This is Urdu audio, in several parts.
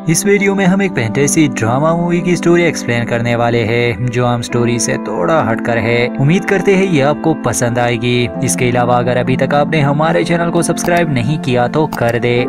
اس ویڈیو میں ہم ایک فینٹیسی ڈرامہ مووی کی سٹوری ایکسپلین کرنے والے ہیں جو عام سٹوری سے تھوڑا ہٹ کر ہے۔ امید کرتے ہیں یہ آپ کو پسند آئے گی۔ اس کے علاوہ اگر ابھی تک آپ نے ہمارے چینل کو سبسکرائب نہیں کیا تو کر دے۔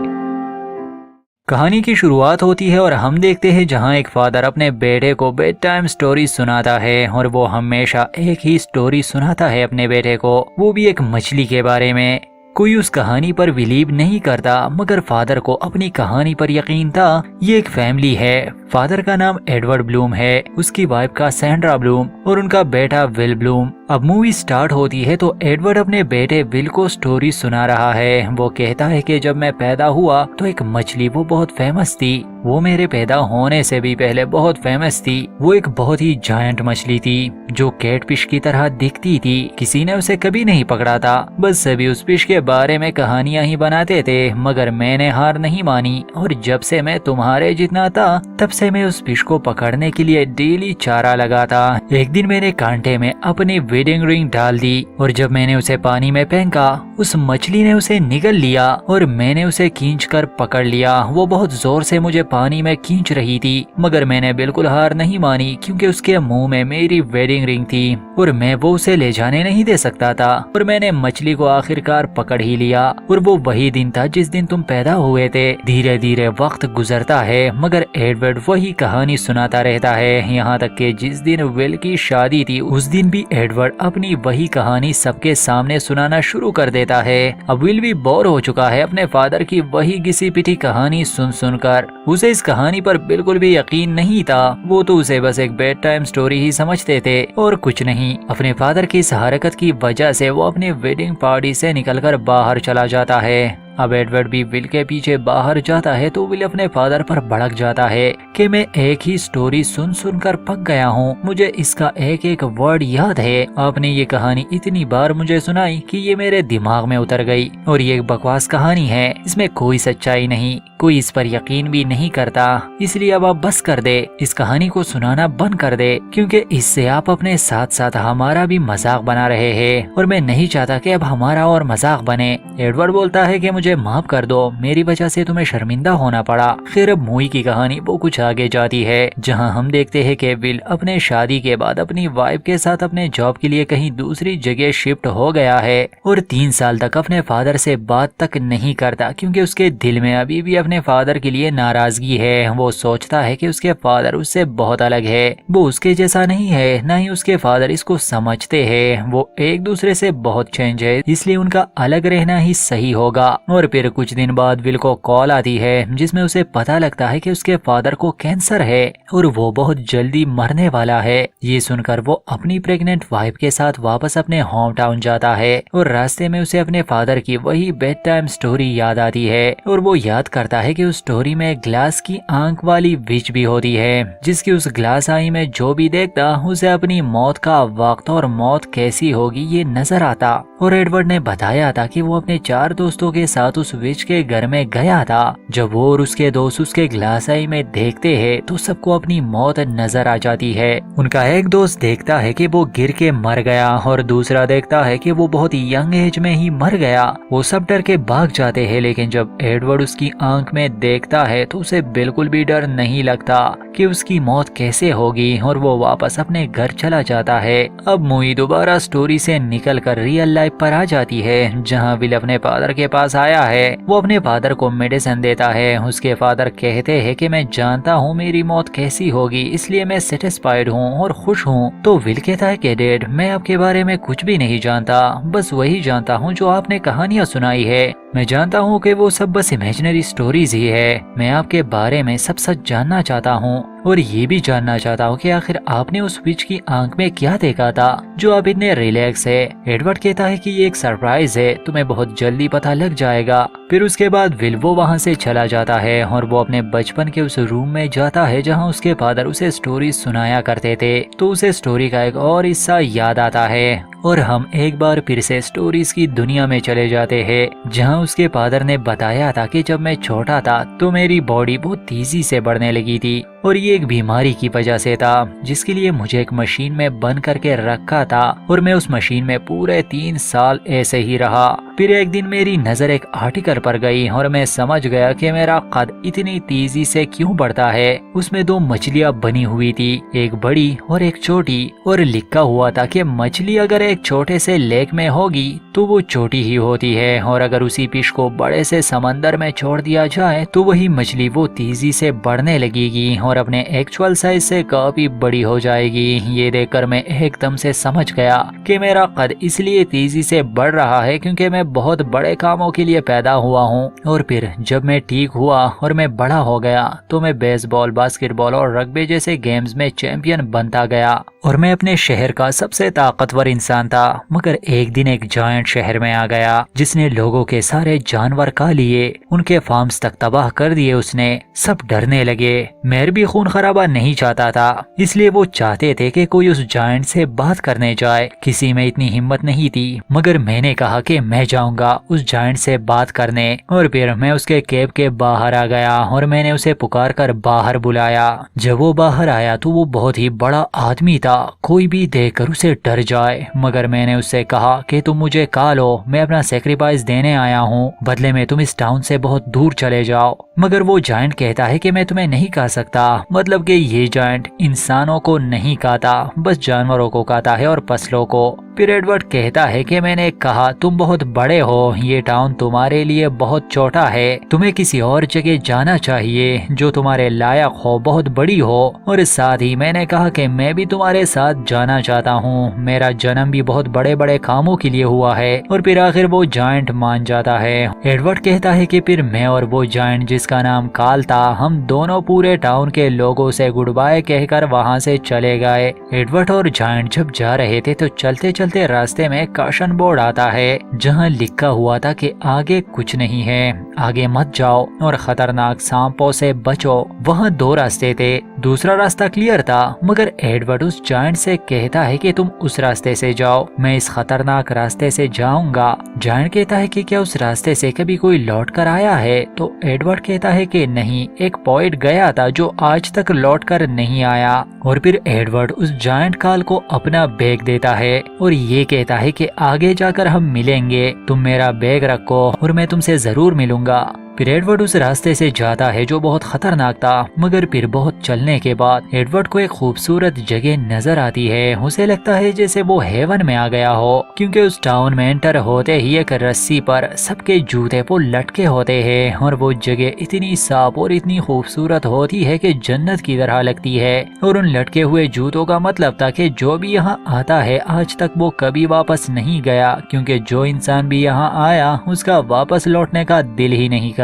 کہانی کی شروعات ہوتی ہے اور ہم دیکھتے ہیں جہاں ایک فادر اپنے بیٹے کو بیڈ ٹائم سٹوری سناتا ہے، اور وہ ہمیشہ ایک ہی سٹوری سناتا ہے اپنے بیٹے کو، وہ بھی ایک مچھلی کے بارے میں۔ کوئی اس کہانی پر بلیو نہیں کرتا، مگر فادر کو اپنی کہانی پر یقین تھا۔ یہ ایک فیملی ہے۔ فادر کا نام ایڈورڈ بلوم ہے، اس کی وائف کا سینڈرا بلوم اور ان کا بیٹا ول بلوم۔ اب مووی سٹارٹ ہوتی ہے تو ایڈورڈ اپنے بیٹے ول کو سٹوری سنا رہا ہے۔ وہ کہتا ہے کہ جب میں پیدا ہوا تو ایک مچھلی، وہ بہت فیمس تھی، وہ میرے پیدا ہونے سے بھی پہلے بہت فیمس تھی۔ وہ ایک بہت ہی جائنٹ مچھلی تھی جو کیٹ فش کی طرح دکھتی تھی۔ کسی نے اسے کبھی نہیں پکڑا تھا، بس سبھی اس فش کے بارے میں کہانیاں ہی بناتے تھے، مگر میں نے ہار نہیں مانی، اور جب سے میں تمہارے جتنا تھا تب سے میں اس فش کو پکڑنے کے لیے ڈیلی چارہ لگاتا۔ ایک دن میں نے کانٹے میں اپنی ویڈنگ رنگ ڈال دی، اور جب میں نے اسے پانی میں پھینکا اس مچھلی نے اسے نگل لیا اور میں نے اسے کھینچ کر پکڑ لیا۔ وہ بہت زور سے مجھے پانی میں کھینچ رہی تھی، مگر میں نے بالکل ہار نہیں مانی کیونکہ اس کے منہ میں میری ویڈنگ رنگ تھی اور میں وہ اسے لے جانے نہیں دے سکتا تھا، اور میں نے مچھلی کو آخرکار پکڑ ہی لیا۔ اور وہ وہی دن تھا جس دن تم پیدا ہوئے تھے۔ دھیرے دھیرے وقت گزرتا ہے مگر ایڈورڈ وہی کہانی سناتا رہتا ہے، یہاں تک کہ جس دن ول کی شادی تھی اس دن بھی ایڈورڈ اپنی وہی کہانی سب کے سامنے سنانا شروع کر دیتا ہے۔ اب ول بھی بور ہو چکا ہے اپنے فادر کی وہی گھسی پٹی کہانی سن سن کر۔ اسے اس کہانی پر بالکل بھی یقین نہیں تھا، وہ تو اسے بس ایک بیڈ ٹائم سٹوری ہی سمجھتے تھے اور کچھ نہیں۔ اپنے فادر کی اس حرکت کی وجہ سے وہ اپنی ویڈنگ پارٹی سے نکل کر باہر چلا جاتا ہے۔ اب ایڈورڈ بھی ول کے پیچھے باہر جاتا ہے تو ول اپنے فادر پر بھڑک جاتا ہے کہ میں ایک ہی سٹوری سن سن کر پک گیا ہوں، مجھے اس کا ایک ایک ورڈ یاد ہے۔ آپ نے یہ کہانی اتنی بار مجھے سنائی کہ یہ میرے دماغ میں اتر گئی، اور یہ ایک بکواس کہانی ہے، اس میں کوئی سچائی نہیں، کوئی اس پر یقین بھی نہیں کرتا، اس لیے اب آپ بس کر دے، اس کہانی کو سنانا بند کر دے، کیونکہ اس سے آپ اپنے ساتھ ساتھ ہمارا بھی مذاق بنا رہے ہیں، اور میں نہیں چاہتا کہ اب ہمارا اور مذاق بنے۔ ایڈورڈ بولتا ہے کہ مجھے معاف کر دو، میری وجہ سے تمہیں شرمندہ ہونا پڑا۔ خیر اب مووی کی کہانی وہ کچھ آگے جاتی ہے، جہاں ہم دیکھتے ہیں کہ ول اپنے شادی کے بعد اپنی وائف کے ساتھ اپنے جاب کے لیے کہیں دوسری جگہ شفٹ ہو گیا ہے، اور 3 سال تک اپنے فادر سے بات تک نہیں کرتا کیونکہ اس کے دل میں ابھی بھی اپنے فادر کے لیے ناراضگی ہے۔ وہ سوچتا ہے کہ اس کے فادر اس سے بہت الگ ہے، وہ اس کے جیسا نہیں ہے، نہ ہی اس کے فادر اس کو سمجھتے ہیں، وہ ایک دوسرے سے بہت چینج ہے، اس لیے ان کا الگ رہنا ہی صحیح ہوگا۔ اور پھر کچھ دن بعد ول کو کال آتی ہے جس میں اسے پتا لگتا ہے کہ اس کے فادر کو کینسر ہے اور وہ بہت جلدی مرنے والا ہے۔ یہ سن کر وہ اپنی پریگننٹ وائف کے ساتھ واپس اپنے ہوم ٹاؤن جاتا ہے، اور راستے میں اسے اپنے فادر کی وہی بیڈ ٹائم سٹوری یاد آتی ہے، اور وہ یاد کرتا ہے کہ اس سٹوری میں گلاس کی آنکھ والی وچ بھی ہوتی ہے، جس کی اس گلاس آئی میں جو بھی دیکھتا اسے اپنی موت کا وقت اور موت کیسی ہوگی یہ نظر آتا۔ اور ایڈورڈ نے بتایا تھا کہ وہ اپنے 4 دوستوں کے ساتھ اس وچ کے گھر میں گیا تھا۔ جب وہ اور اس کے دوست اس کے گلاس آئی میں دیکھتے ہیں تو سب کو اپنی موت نظر آ جاتی ہے۔ ان کا ایک دوست دیکھتا ہے کہ وہ گر کے مر گیا، اور دوسرا دیکھتا ہے کہ وہ بہت ینگ ایج میں ہی مر گیا۔ وہ سب ڈر کے بھاگ جاتے ہیں، لیکن جب ایڈورڈ اس کی آنکھ میں دیکھتا ہے تو اسے بالکل بھی ڈر نہیں لگتا کہ اس کی موت کیسے ہوگی، اور وہ واپس اپنے گھر چلا جاتا ہے۔ اب مووی دوبارہ سٹوری سے نکل کر ریئل لائف پر آ جاتی ہے، جہاں ول اپنے فادر کے پاس آیا ہے۔ وہ اپنے فادر کو میڈیسن دیتا ہے۔ اس کے فادر کہتے ہیں کہ میں جانتا ہوں میری موت کیسی ہوگی، اس لیے میں سیٹسفائیڈ ہوں اور خوش ہوں۔ تو ول کہتا ہے کہ ڈیڈ میں آپ کے بارے میں کچھ بھی نہیں جانتا، بس وہی جانتا ہوں جو آپ نے کہانیاں سنائی ہے۔ میں جانتا ہوں کہ وہ سب بس امیجنری سٹوریز ہی ہے۔ میں آپ کے بارے میں سب سچ جاننا چاہتا ہوں، اور یہ بھی جاننا چاہتا ہوں کہ آخر آپ نے اس وچ کی آنکھ میں کیا دیکھا تھا جو آپ اتنے ریلیکس ہے۔ ایڈورڈ کہتا ہے کہ یہ ایک سرپرائز ہے، تمہیں بہت جلدی پتہ لگ جائے گا۔ پھر اس کے بعد ول وہ وہاں سے چلا جاتا ہے، اور وہ اپنے بچپن کے اس روم میں جاتا ہے جہاں اس کے فادر اسے سٹوری سنایا کرتے تھے، تو اسے سٹوری کا ایک اور حصہ یاد آتا ہے، اور ہم ایک بار پھر سے سٹوریز کی دنیا میں چلے جاتے ہیں، جہاں اس کے فادر نے بتایا تھا کہ جب میں چھوٹا تھا تو میری باڈی بہت تیزی سے بڑھنے لگی تھی، اور یہ ایک بیماری کی وجہ سے تھا جس کے لیے مجھے ایک مشین میں بند کر کے رکھا تھا، اور میں اس مشین میں پورے 3 سال ایسے ہی رہا۔ پھر ایک دن میری نظر ایک آرٹیکل پر گئی اور میں سمجھ گیا کہ میرا قد اتنی تیزی سے کیوں بڑھتا ہے۔ اس میں دو مچھلیاں بنی ہوئی تھی، ایک بڑی اور ایک چھوٹی، اور لکھا ہوا تھا کہ مچھلی اگر ایک چھوٹے سے لیک میں ہوگی تو وہ چھوٹی ہی ہوتی ہے، اور اگر اسی فش کو بڑے سے سمندر میں چھوڑ دیا جائے تو وہی مچھلی وہ تیزی سے بڑھنے لگے گی اور اپنے ایکچوئل سائز سے کافی بڑی ہو جائے گی۔ یہ دیکھ کر میں ایک دم سے سمجھ گیا کہ میرا قد اس لیے تیزی سے بڑھ رہا ہے کیونکہ میں بہت بڑے کاموں کے لیے پیدا ہوا ہوں۔ اور پھر جب میں ٹھیک ہوا اور میں بڑا ہو گیا تو میں بیس بال، باسکٹ بال اور رگبی جیسے گیمز میں چیمپئن بنتا گیا اور میں اپنے شہر کا سب سے طاقتور انسان تھا۔ مگر ایک دن ایک جائنٹ شہر میں آ گیا جس نے لوگوں کے سارے جانور کھا لیے، ان کے فارمز تک تباہ کر دیے اس نے۔ سب ڈرنے لگے۔ میر بھی خون خرابہ نہیں چاہتا تھا، اس لیے وہ چاہتے تھے کہ کوئی اس جائنٹ سے بات کرنے جائے۔ کسی میں اتنی ہمت نہیں تھی، مگر میں نے کہا کہ میں جاؤں گا اس جائنٹ سے بات کرنے، اور پھر میں اس کے کیب کے باہر آ گیا اور میں نے اسے پکار کر باہر بلایا۔ جب وہ باہر آیا تو وہ بہت ہی بڑا آدمی تھا، کوئی بھی دیکھ کر اسے ڈر جائے۔ مگر میں نے اس سے کہا کہ تم مجھے کھا لو، میں اپنا سیکریفائس دینے آیا ہوں، بدلے میں تم اس ٹاؤن سے بہت دور چلے جاؤ۔ مگر وہ جائنٹ کہتا ہے کہ میں تمہیں نہیں کھا سکتا، مطلب کہ یہ جائنٹ انسانوں کو نہیں کھاتا، بس جانوروں کو کھاتا ہے اور فصلوں کو۔ پھر ایڈورڈ کہتا ہے کہ میں نے کہا تم بہت بڑے ہو، یہ ٹاؤن تمہارے لیے بہت چھوٹا ہے، تمہیں کسی اور جگہ جانا چاہیے جو تمہارے لائق ہو، بہت بڑی ہو۔ اور ساتھ ہی میں نے کہا کہ میں بھی تمہارے ساتھ جانا چاہتا ہوں، میرا جنم بھی بہت بڑے بڑے کاموں کے لیے ہوا ہے۔ اور پھر آخر وہ جائنٹ مان جاتا ہے۔ ایڈورڈ کہتا ہے کہ پھر میں اور وہ جائنٹ جس کا نام کال تھا، ہم دونوں پورے ٹاؤن کے لوگوں سے گڈ بائے کہہ کر وہاں سے چلے گئے۔ ایڈورڈ اور جائنٹ جب جا رہے تھے تو چلتے چلتے راستے میں کاشن بورڈ آتا ہے جہاں لکھا ہوا تھا کہ آگے کچھ نہیں ہے، آگے مت جاؤ اور خطرناک سانپوں سے بچو۔ وہاں دو راستے تھے، دوسرا راستہ کلیئر تھا، مگر ایڈورڈ اس جائنٹ سے کہتا ہے کہ تم اس راستے سے جاؤ، میں اس خطرناک راستے سے جاؤں گا۔ جائنٹ کہتا ہے کہ کیا اس راستے سے کبھی کوئی لوٹ کر آیا ہے؟ تو ایڈورڈ کہتا ہے کہ نہیں، ایک پوئٹ گیا تھا جو آج تک لوٹ کر نہیں آیا۔ اور پھر ایڈورڈ اس جائنٹ کال کو اپنا بیگ دیتا ہے اور یہ کہتا ہے کہ آگے جا کر ہم ملیں گے، تم میرا بیگ رکھو اور میں تم سے ضرور ملوں گا۔ پھر ایڈورڈ اس راستے سے جاتا ہے جو بہت خطرناک تھا، مگر پھر بہت چلنے کے بعد ایڈورڈ کو ایک خوبصورت جگہ نظر آتی ہے۔ اسے لگتا ہے جیسے وہ ہیون میں آ گیا ہو، کیونکہ اس ٹاؤن میں انٹر ہوتے ہی ایک رسی پر سب کے جوتے وہ لٹکے ہوتے ہیں اور وہ جگہ اتنی صاف اور اتنی خوبصورت ہوتی ہے کہ جنت کی طرح لگتی ہے۔ اور ان لٹکے ہوئے جوتوں کا مطلب تھا کہ جو بھی یہاں آتا ہے آج تک وہ کبھی واپس نہیں گیا، کیونکہ جو انسان بھی یہاں آیا اس کا واپس لوٹنے کا دل ہی نہیں کرتا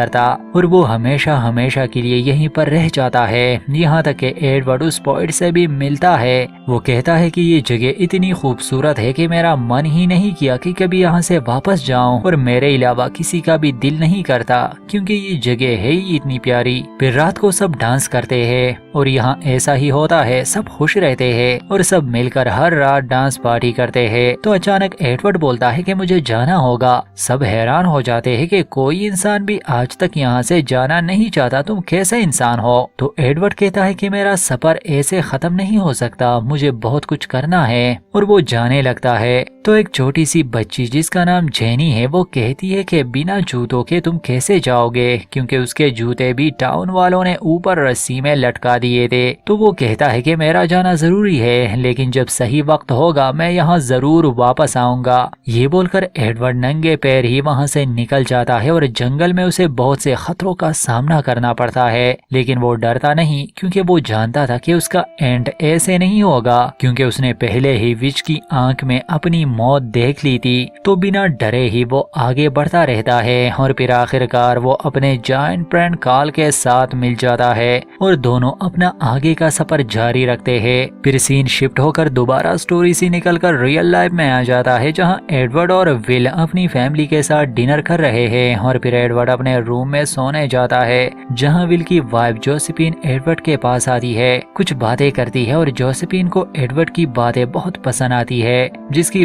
اور وہ ہمیشہ ہمیشہ کے لیے یہیں پر رہ جاتا ہے۔ یہاں تک کہ ایڈورڈ اس پوئٹ سے بھی ملتا ہے، وہ کہتا ہے کہ یہ جگہ اتنی خوبصورت ہے کہ میرا من ہی نہیں کیا کہ کبھی یہاں سے واپس جاؤں، اور میرے علاوہ کسی کا بھی دل نہیں کرتا کیونکہ یہ جگہ ہے ہی اتنی پیاری۔ پھر رات کو سب ڈانس کرتے ہیں اور یہاں ایسا ہی ہوتا ہے، سب خوش رہتے ہیں اور سب مل کر ہر رات ڈانس پارٹی کرتے ہیں۔ تو اچانک ایڈورڈ بولتا ہے کہ مجھے جانا ہوگا۔ سب حیران ہو جاتے ہیں کہ کوئی انسان بھی آج تک یہاں سے جانا نہیں چاہتا، تم کیسے انسان ہو؟ تو ایڈورڈ کہتا ہے کہ میرا سفر ایسے ختم نہیں ہو سکتا، مجھے بہت کچھ کرنا ہے، اور وہ جانے لگتا ہے۔ تو ایک چھوٹی سی بچی جس کا نام جینی ہے وہ کہتی ہے کہ بنا جوتوں کے تم کیسے جاؤ گے، کیونکہ اس کے جوتے بھی ٹاؤن والوں نے اوپر رسی میں لٹکا دیے تھے۔ تو وہ کہتا ہے کہ میرا جانا ضروری ہے، لیکن جب صحیح وقت ہوگا میں یہاں ضرور واپس آؤں گا۔ یہ بول کر ایڈورڈ ننگے پیر ہی وہاں سے نکل جاتا ہے اور جنگل میں اسے بہت سے خطروں کا سامنا کرنا پڑتا ہے، لیکن وہ ڈرتا نہیں کیونکہ وہ جانتا تھا کہ اس کا اینڈ ایسے نہیں ہوگا، کیونکہ اس نے پہلے ہی وچ کی آنکھ میں اپنی موت دیکھ لی تھی۔ تو بنا ڈرے ہی وہ آگے بڑھتا رہتا ہے اور پھر آخرکار وہ اپنے جائنٹ فرینڈ کال کے ساتھ مل جاتا ہے اور دونوں اپنا آگے کا سفر جاری رکھتے ہیں۔ پھر سین شفٹ ہو کر دوبارہ سٹوری سے نکل کر ریئل لائف میں آ جاتا ہے جہاں ایڈورڈ اور ول اپنی فیملی کے ساتھ ڈنر کر رہے ہیں اور پھر ایڈورڈ اپنے روم میں سونے جاتا ہے جہاں ول کی وائف جوسفین ایڈورڈ کے پاس آتی ہے، کچھ باتیں کرتی ہے اور جوسفین کو ایڈورڈ کی باتیں بہت پسند آتی ہے، جس کی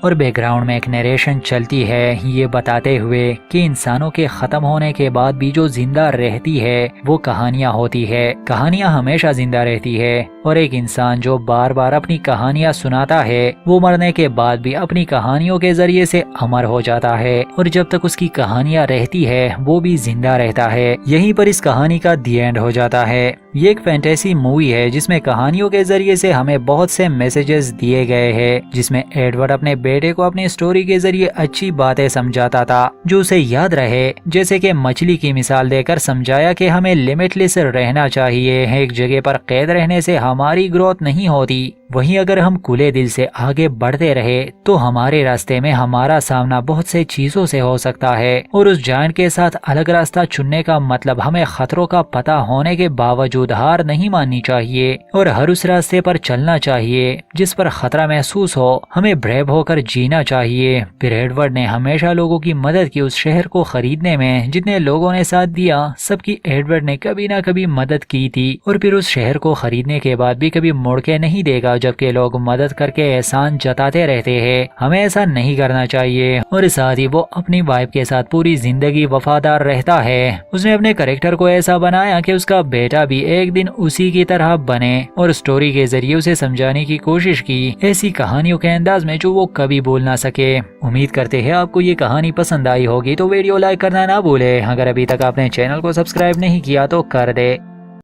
اور بیک گراؤنڈ میں ایک نیریشن چلتی ہے یہ بتاتے ہوئے کہ انسانوں کے ختم ہونے کے بعد بھی جو زندہ رہتی ہے وہ کہانیاں ہوتی ہے، کہانیاں ہمیشہ زندہ رہتی ہے، اور ایک انسان جو بار بار اپنی کہانیاں سناتا ہے وہ مرنے کے بعد بھی اپنی کہانیوں کے ذریعے سے امر ہو جاتا ہے، اور جب تک اس کی کہانیاں رہتی ہے وہ بھی زندہ رہتا ہے۔ یہیں پر اس کہانی کا دی اینڈ ہو جاتا ہے۔ یہ ایک فینٹیسی مووی ہے جس میں کہانیوں کے ذریعے سے ہمیں بہت سے میسیجز دیے گئے ہیں، جس میں ایڈورڈ اپنے بیٹے کو اپنی سٹوری کے ذریعے اچھی باتیں سمجھاتا تھا جو اسے یاد رہے، جیسے کہ مچھلی کی مثال دے کر سمجھایا کہ ہمیں لمٹ لیس رہنا چاہیے، ایک جگہ پر قید رہنے سے ہماری گروتھ نہیں ہوتی، وہیں اگر ہم کھلے دل سے آگے بڑھتے رہے تو ہمارے راستے میں ہمارا سامنا بہت سے چیزوں سے ہو سکتا ہے، اور اس جائنٹ کے ساتھ الگ راستہ چننے کا مطلب ہمیں خطروں کا پتہ ہونے کے باوجود ہار نہیں ماننی چاہیے، اور ہر اس راستے پر چلنا چاہیے جس پر خطرہ محسوس ہو، ہمیں بریو ہو کر جینا چاہیے۔ پھر ایڈورڈ نے ہمیشہ لوگوں کی مدد کی اس شہر کو خریدنے میں، جتنے لوگوں نے ساتھ دیا سب کی ایڈورڈ نے کبھی نہ کبھی مدد کی تھی، اور پھر اس شہر کو خریدنے کے بعد بھی کبھی مڑ کے نہیں دے گا، جبکہ لوگ مدد کر کے احسان جتاتے رہتے ہیں۔ ہمیں ایسا نہیں کرنا چاہیے، اور ساتھ ہی وہ اپنی وائف کے ساتھ پوری زندگی وفادار رہتا ہے۔ اس نے اپنے کریکٹر کو ایسا بنایا کہ اس کا بیٹا بھی ایک دن اسی کی طرح بنے، اور سٹوری کے ذریعے اسے سمجھانے کی کوشش کی ایسی کہانیوں کے انداز میں جو وہ کبھی بول نہ سکے۔ امید کرتے ہیں آپ کو یہ کہانی پسند آئی ہوگی، تو ویڈیو لائک کرنا نہ بھولے، اگر ابھی تک آپ نے چینل کو سبسکرائب نہیں کیا تو کر دے۔